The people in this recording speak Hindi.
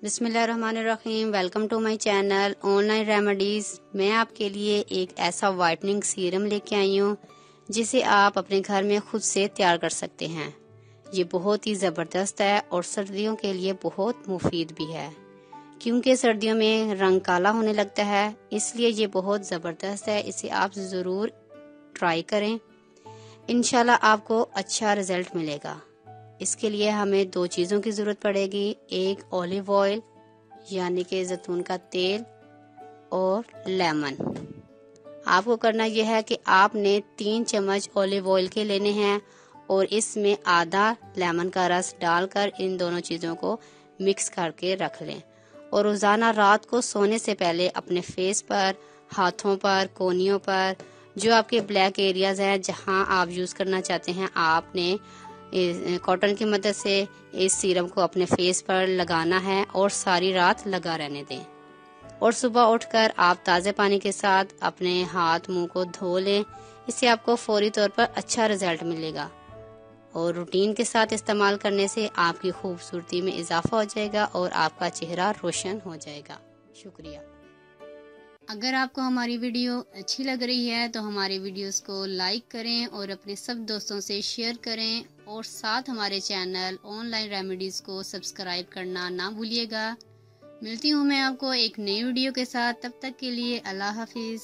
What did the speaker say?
बिस्मिल्लाहिर्रहमानिर्रहीम। Welcome to my channel online remedies. मैं आपके लिए एक ऐसा वाइटनिंग सीरम लेके आई हूँ जिसे आप अपने घर में खुद से तैयार कर सकते हैं। ये बहुत ही ज़बरदस्त है और सर्दियों के लिए बहुत मुफीद भी है, क्योंकि सर्दियों में रंग काला होने लगता है, इसलिए ये बहुत ज़बरदस्त है। इसे आप ज़रूर ट्राई करें, इंशाल्लाह आपको अच्छा रिजल्ट मिलेगा। इसके लिए हमें दो चीज़ों की ज़रूरत पड़ेगी, एक ऑलिव ऑयल यानी कि जैतून का तेल और लेमन। आपको करना यह है कि आपने 3 चम्मच ऑलिव ऑयल के लेने हैं और इसमें आधा लेमन का रस डालकर इन दोनों चीज़ों को मिक्स करके रख लें और रोज़ाना रात को सोने से पहले अपने फेस पर, हाथों पर, कोहनियों पर, जो आपके ब्लैक एरियाज हैं जहां आप यूज़ करना चाहते हैं, आपने कॉटन की मदद से इस सीरम को अपने फेस पर लगाना है और सारी रात लगा रहने दें। और सुबह उठकर आप ताज़े पानी के साथ अपने हाथ मुंह को धो लें। इससे आपको फौरी तौर पर अच्छा रिजल्ट मिलेगा और रूटीन के साथ इस्तेमाल करने से आपकी खूबसूरती में इजाफा हो जाएगा और आपका चेहरा रोशन हो जाएगा। शुक्रिया। अगर आपको हमारी वीडियो अच्छी लग रही है तो हमारे वीडियोस को लाइक करें और अपने सब दोस्तों से शेयर करें और साथ हमारे चैनल ऑनलाइन रेमेडीज़ को सब्सक्राइब करना ना भूलिएगा। मिलती हूँ मैं आपको एक नई वीडियो के साथ, तब तक के लिए अल्लाह हाफिज़।